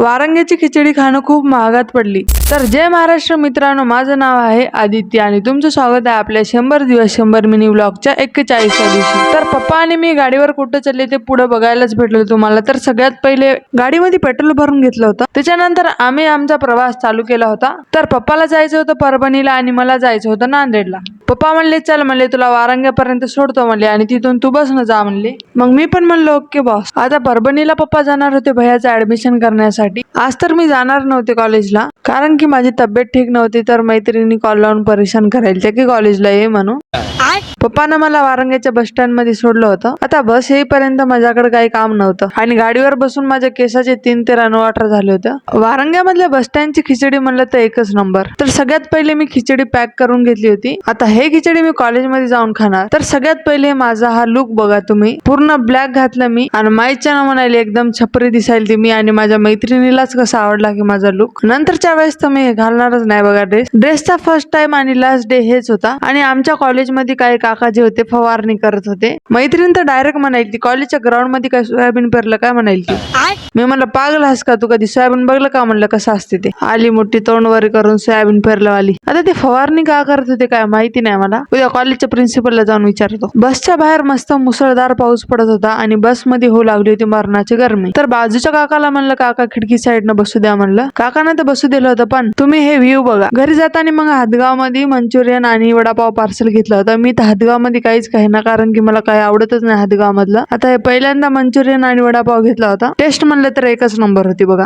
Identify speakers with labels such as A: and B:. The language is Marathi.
A: वारंग्याची खिचडी खाणं खूप महागात पडली. तर जय महाराष्ट्र मित्रांनो, माझं नाव आहे आदित्य आणि तुमचं स्वागत आहे आपल्या 100 दिवस 100 मिनी व्लॉगच्या 41व्या दिवशी. तर पप्पा आणि मी गाडीवर कुठं चालले ते पुढे बघायलाच भेटलं तुम्हाला. तर सगळ्यात पहिले गाडीमध्ये पेट्रोल भरून घेतलं होतं, त्याच्यानंतर आम्ही आमचा प्रवास चालू केला होता. तर पप्पाला जायचं होतं परभणीला आणि मला जायचं होतं नांदेडला. पप्पा म्हणले चल म्हणले तुला वारंग्यापर्यंत सोडतो म्हणले आणि तिथून तू बसनं जा म्हणले. मग मी पण म्हणलो ओके बॉस. आता परभणीला पप्पा जाणार होते भैयाचं ऍडमिशन करण्यासाठी. आज तर मी जाणार नव्हते कॉलेजला, कारण की माझी तब्येत ठीक नव्हती. तर मैत्रिणी कॉल लावून परेशान करायला की कॉलेजला ये म्हणून. पप्पानं मला वारंग्याच्या बस स्टँड मध्ये सोडलं होतं. आता बस येईपर्यंत माझ्याकडे काही काम नव्हतं आणि गाडीवर बसून माझ्या केसाचे 3 ते 18 झाले होते. वारंग्यामधल्या बस स्टँडची खिचडी म्हणलं तर एकच नंबर. तर सगळ्यात पहिले मी खिचडी पॅक करून घेतली होती. आता हे खिचडी मी कॉलेजमध्ये जाऊन खाणार. तर सगळ्यात पहिले माझा हा लुक बघा तुम्ही. पूर्ण ब्लॅक घातलं मी आणि माईच्या ना म्हणाली एकदम छपरी दिसायला ती मी आणि माझ्या मैत्रिणीलाच कसा आवडला की माझा लुक. नंतरच्या वेळेस तर मी हे घालणारच नाही बघा ड्रेस. ड्रेसचा फर्स्ट टाइम आणि लास्ट डे हेच होता. आणि आमच्या कॉलेजमध्ये काही काका जे होते फवारणी करत होते. मैत्रीण तर डायरेक्ट म्हणाली कॉलेजच्या ग्राउंड मध्ये काय सोयाबीन पेरलं काय म्हणाली. मी म्हणलं पागल हास का तू, कधी सोयाबीन बघलं का म्हणलं कसं असते ते. आली मोठी तोंडवारी करून सोयाबीन पेरलं आली. आता ते फवारणी का करत होते काय माहिती नाही मला. उद्या कॉलेजच्या प्रिन्सिपलला जाऊन विचारतो. बसच्या बाहेर मस्त मुसळधार पाऊस पडत होता आणि बस मध्ये होऊ लागली होती मरणाची गरमी. तर बाजूच्या काकाला म्हणलं काका खिडकी साईडनं बसू द्या म्हणलं. काकानं तर बसू दिलं होतं, पण तुम्ही हे व्ह्यू बघा. घरी जाताना मग हातगाव मध्ये मंचुरियन आणि वडापाव पार्सल घेतलं होतं. मी तर हातगाव मध्ये काहीच काही ना, कारण की मला काही आवडतच नाही हातगाव मधलं. आता हे पहिल्यांदा मंचुरियन आणि वडापाव घेतला होता. टेस्ट म्हणलं तर एकच नंबर होती बघा.